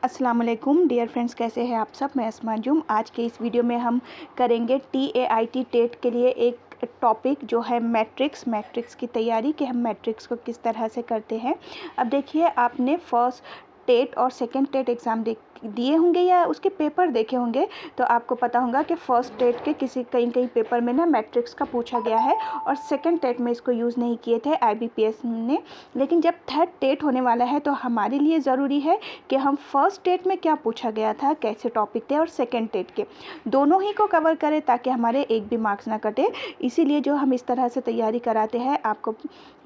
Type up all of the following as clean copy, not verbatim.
अस्सलाम वालेकुम dear friends, कैसे हैं आप सब। मैं अस्मा अंजुम। आज के इस वीडियो में हम करेंगे TAIT टेट के लिए एक टॉपिक जो है मैट्रिक्स की तैयारी, कि हम मैट्रिक्स को किस तरह से करते हैं। अब देखिए, आपने फर्स्ट टेट और सेकंड टेट एग्ज़ाम दिए होंगे या उसके पेपर देखे होंगे, तो आपको पता होगा कि फर्स्ट टेट के कई पेपर में ना मैट्रिक्स का पूछा गया है और सेकंड टेट में इसको यूज़ नहीं किए थे IBPS ने। लेकिन जब थर्ड टेट होने वाला है तो हमारे लिए ज़रूरी है कि हम फर्स्ट टेट में क्या पूछा गया था, कैसे टॉपिक थे, और सेकंड टेट के दोनों ही को कवर करें ताकि हमारे एक भी मार्क्स ना कटे। इसीलिए जो हम इस तरह से तैयारी कराते हैं, आपको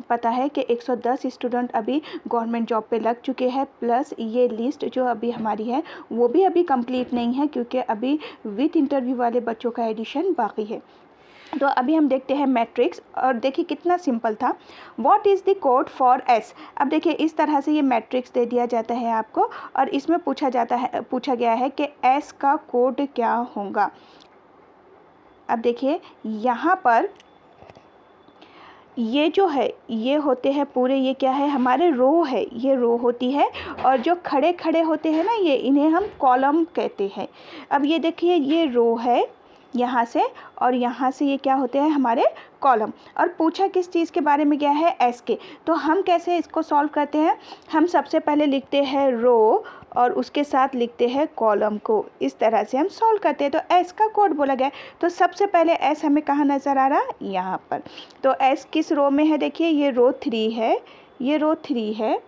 पता है कि 110 स्टूडेंट अभी गवर्नमेंट जॉब पे लग चुके हैं, प्लस ये लिस्ट जो अभी हमारी है वो भी अभी कंप्लीट नहीं है, क्योंकि अभी विथ इंटरव्यू वाले बच्चों का एडिशन बाकी है। तो अभी हम देखते हैं मैट्रिक्स, और देखिए कितना सिंपल था। What is the code for S. अब देखिए इस तरह से ये मैट्रिक्स दे दिया जाता है आपको, और इसमें पूछा गया है कि एस का कोड क्या होगा। अब देखिए यहाँ पर ये जो है ये होते हैं पूरे, ये क्या है, हमारे रो है, ये रो होती है, और जो खड़े खड़े होते हैं ना, ये इन्हें हम कॉलम कहते हैं। अब ये देखिए ये रो है यहाँ से, और यहाँ से ये क्या होते हैं, हमारे कॉलम। और पूछा किस चीज़ के बारे में गया है, एस के। तो हम कैसे इसको सॉल्व करते हैं, हम सबसे पहले लिखते हैं रो और उसके साथ लिखते हैं कॉलम को। इस तरह से हम सॉल्व करते हैं। तो एस का कोड बोला गया, तो सबसे पहले एस हमें कहाँ नज़र आ रहा, यहाँ पर। तो एस किस रो में है, देखिए ये रो 3 है, ये रो 3 है।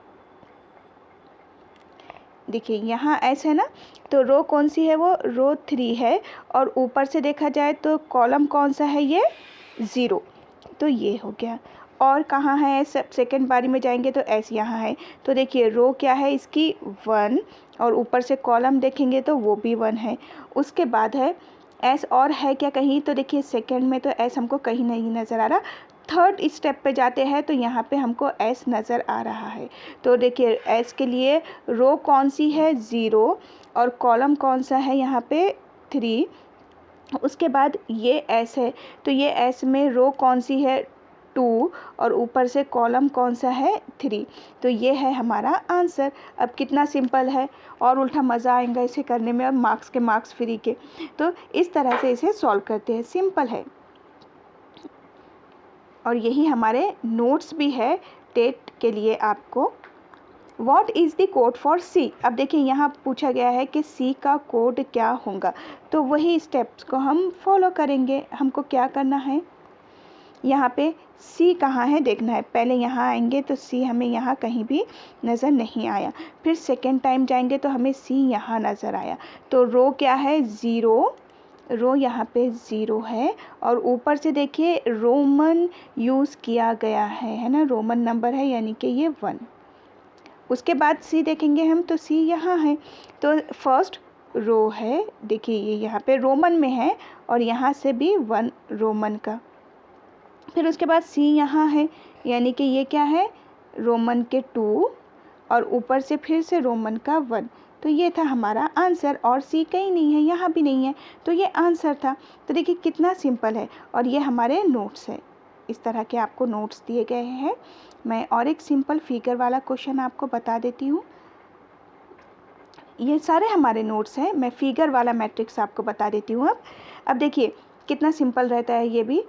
देखिए यहाँ एस है ना, तो रो कौन सी है, वो रो 3 है। और ऊपर से देखा जाए तो कॉलम कौन सा है, ये 0। तो ये हो गया। और कहाँ है, सब सेकेंड बारी में जाएंगे तो एस यहाँ है। तो देखिए रो क्या है इसकी 1, और ऊपर से कॉलम देखेंगे तो वो भी 1 है। उसके बाद है एस, और है क्या कहीं, तो देखिए सेकेंड में तो एस हमको कहीं नहीं नज़र आ रहा। थर्ड स्टेप पे जाते हैं तो यहाँ पे हमको एस नज़र आ रहा है। तो देखिए एस के लिए रो कौन सी है, 0, और कॉलम कौन सा है यहाँ पे 3। उसके बाद ये एस है, तो ये एस में रो कौन सी है, 2, और ऊपर से कॉलम कौन सा है, 3। तो ये है हमारा आंसर। अब कितना सिंपल है, और उल्टा मज़ा आएगा इसे करने में, और मार्क्स के मार्क्स फ्री के। तो इस तरह से इसे सॉल्व करते हैं, सिंपल है। और यही हमारे नोट्स भी है टेट के लिए आपको। What is the code for C. अब देखिए यहाँ पूछा गया है कि सी का कोड क्या होगा, तो वही स्टेप्स को हम फॉलो करेंगे। हमको क्या करना है, यहाँ पे सी कहाँ है देखना है। पहले यहाँ आएंगे तो सी हमें यहाँ कहीं भी नज़र नहीं आया। फिर सेकेंड टाइम जाएंगे तो हमें सी यहाँ नज़र आया। तो रो क्या है, 0, रो यहाँ पे 0 है। और ऊपर से देखिए रोमन यूज़ किया गया है ना, रोमन नंबर है, यानी कि ये 1। उसके बाद सी देखेंगे हम तो सी यहाँ है। तो फर्स्ट रो है, देखिए ये यहाँ पे रोमन में है, और यहाँ से भी 1 रोमन का। फिर उसके बाद सी यहाँ है, यानी कि ये क्या है, रोमन के 2, और ऊपर से फिर से रोमन का 1। तो ये था हमारा आंसर, और सी कहीं नहीं है, यहाँ भी नहीं है, तो ये आंसर था। तो देखिए कितना सिंपल है। और ये हमारे नोट्स है, इस तरह के आपको नोट्स दिए गए हैं। मैं और एक सिंपल फिगर वाला क्वेश्चन आपको बता देती हूँ। ये सारे हमारे नोट्स हैं, मैं फिगर वाला मैट्रिक्स आपको बता देती हूँ। अब देखिए कितना सिंपल रहता है ये भी।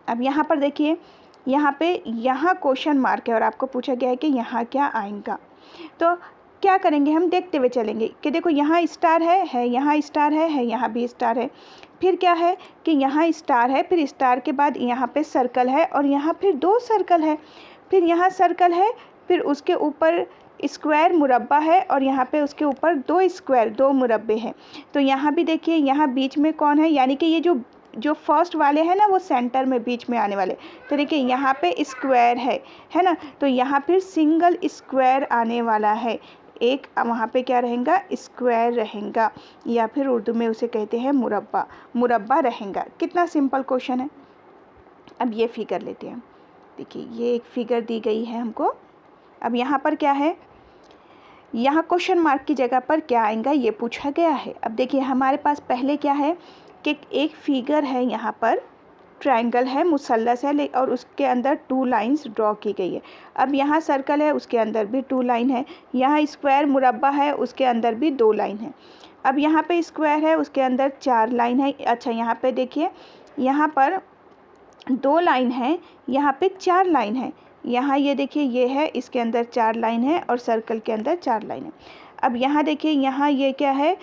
अब यहाँ पर देखिए, यहाँ क्वेश्चन मार्क है, और आपको पूछा गया है कि यहाँ क्या आएगा। तो क्या करेंगे, हम देखते हुए चलेंगे कि देखो यहाँ स्टार है, यहाँ स्टार है, यहाँ भी स्टार है। फिर क्या है कि यहाँ स्टार है, फिर स्टार के बाद यहाँ पे सर्कल है, और यहाँ फिर 2 सर्कल है। फिर यहाँ सर्कल है, फिर उसके ऊपर स्क्वायर मुरब्बा है, और यहाँ पे उसके ऊपर 2 स्क्वायर 2 मुरब्बे हैं। तो यहाँ भी देखिए यहाँ बीच में कौन है, यानी कि ये जो फर्स्ट वाले हैं ना, वो सेंटर में बीच में आने वाले। तो देखिए यहाँ पे स्क्वायर है ना, तो यहाँ फिर सिंगल स्क्वायर आने वाला है। एक वहाँ पे क्या रहेगा, स्क्वायर रहेगा, या फिर उर्दू में उसे कहते हैं मुरब्बा रहेगा। कितना सिंपल क्वेश्चन है। अब ये फिगर लेते हैं। देखिए ये एक फिगर दी गई है हमको। अब यहाँ पर क्या है, यहाँ क्वेश्चन मार्क की जगह पर क्या आएगा, ये पूछा गया है। अब देखिए हमारे पास पहले क्या है कि एक फिगर है यहाँ पर ट्रायंगल है, मुसल्लस है और उसके अंदर 2 लाइंस ड्रॉ की गई है। अब यहाँ सर्कल है, उसके अंदर भी 2 लाइन है। यहाँ स्क्वायर मुरब्बा है, उसके अंदर भी 2 लाइन है। अब यहाँ पे स्क्वायर है, उसके अंदर 4 लाइन है। अच्छा, यहाँ पे देखिए, यहाँ पर 2 लाइन है, यहाँ पे 4 लाइन है। यहाँ ये देखिए, ये है, इसके अंदर 4 लाइन है और सर्कल के अंदर 4 लाइन है। अब यहाँ देखिए, यहाँ ये क्या है,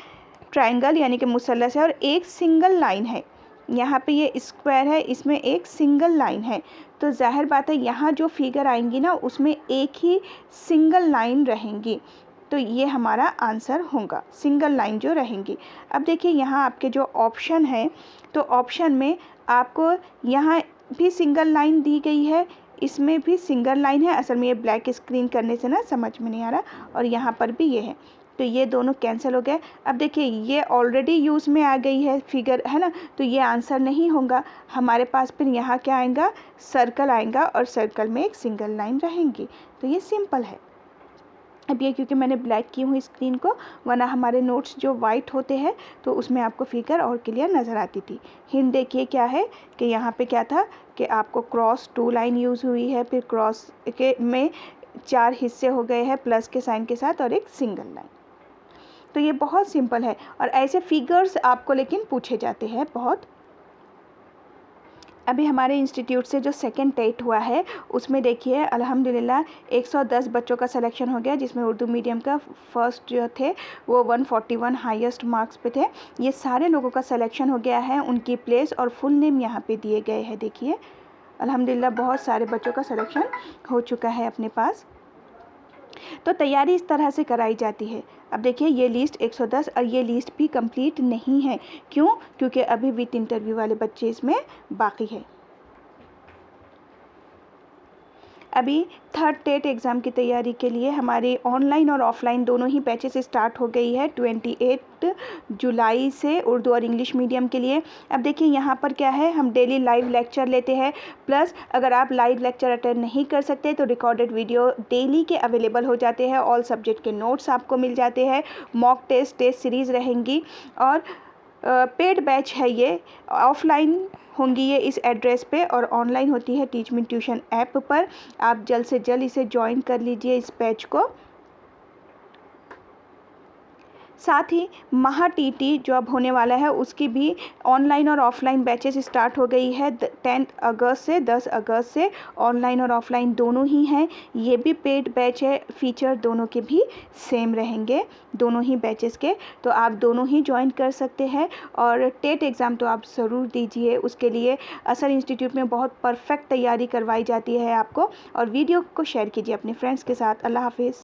ट्रायंगल यानी कि मुसल्लस है और एक सिंगल लाइन है। यहाँ पे ये स्क्वायर है, इसमें एक सिंगल लाइन है। तो जाहिर बात है यहाँ जो फिगर आएंगी ना, उसमें एक ही सिंगल लाइन रहेंगी। तो ये हमारा आंसर होगा, सिंगल लाइन जो रहेंगी। अब देखिए, यहाँ आपके जो ऑप्शन है, तो ऑप्शन में आपको यहाँ भी सिंगल लाइन दी गई है, इसमें भी सिंगल लाइन है। असल में ये ब्लैक स्क्रीन करने से ना समझ में नहीं आ रहा, और यहाँ पर भी ये है, तो ये दोनों कैंसिल हो गए। अब देखिए, ये ऑलरेडी यूज़ में आ गई है फिगर, है ना, तो ये आंसर नहीं होगा हमारे पास। फिर यहाँ क्या आएगा, सर्कल आएगा और सर्कल में एक सिंगल लाइन रहेंगी। तो ये सिंपल है। अब ये क्योंकि मैंने ब्लैक की हुई स्क्रीन को, वरना हमारे नोट्स जो वाइट होते हैं तो उसमें आपको फिगर और क्लियर नज़र आती थी। हिंट देखिए क्या है कि यहाँ पे क्या था कि आपको क्रॉस 2 लाइन यूज़ हुई है, फिर क्रॉस के में 4 हिस्से हो गए हैं प्लस के साइन के साथ और एक सिंगल लाइन। तो ये बहुत सिंपल है और ऐसे फिगर्स आपको लेकिन पूछे जाते हैं बहुत। अभी हमारे इंस्टीट्यूट से जो सेकंड टेट हुआ है, उसमें देखिए अल्हम्दुलिल्लाह 110 बच्चों का सिलेक्शन हो गया, जिसमें उर्दू मीडियम का फर्स्ट जो थे वो 141 हाईएस्ट मार्क्स पे थे। ये सारे लोगों का सिलेक्शन हो गया है, उनकी प्लेस और फुल नेम यहाँ पे दिए गए हैं। देखिए अल्हम्दुलिल्लाह बहुत सारे बच्चों का सिलेक्शन हो चुका है अपने पास। तो तैयारी इस तरह से कराई जाती है। अब देखिए, ये लिस्ट 110 और ये लिस्ट भी कंप्लीट नहीं है। क्यों? क्योंकि अभी विद इंटरव्यू वाले बच्चे इसमें बाकी है। अभी थर्ड टेट एग्ज़ाम की तैयारी के लिए हमारे ऑनलाइन और ऑफ़लाइन दोनों ही बैचेस स्टार्ट हो गई है 28 जुलाई से, उर्दू और इंग्लिश मीडियम के लिए। अब देखिए, यहाँ पर क्या है, हम डेली लाइव लेक्चर लेते हैं, प्लस अगर आप लाइव लेक्चर अटेंड नहीं कर सकते तो रिकॉर्डेड वीडियो डेली के अवेलेबल हो जाते हैं। ऑल सब्जेक्ट के नोट्स आपको मिल जाते हैं, मॉक टेस्ट सीरीज़ रहेंगी और पेड बैच है ये। ऑफ़लाइन होंगी ये इस एड्रेस पे और ऑनलाइन होती है टीच मी ट्यूशन ऐप पर। आप जल्द से जल्द इसे ज्वाइन कर लीजिए इस बैच को। साथ ही महा टीटी जो अब होने वाला है, उसकी भी ऑनलाइन और ऑफ़लाइन बैचेस स्टार्ट हो गई है 10 अगस्त से 10 अगस्त से। ऑनलाइन और ऑफ़लाइन दोनों ही हैं। ये भी पेड बैच है, फ़ीचर दोनों के भी सेम रहेंगे, दोनों ही बैचेस के। तो आप दोनों ही ज्वाइन कर सकते हैं और टेट एग्ज़ाम तो आप ज़रूर दीजिए। उसके लिए असर इंस्टीट्यूट में बहुत परफेक्ट तैयारी करवाई जाती है आपको। और वीडियो को शेयर कीजिए अपने फ्रेंड्स के साथ। अल्लाह हाफिज़।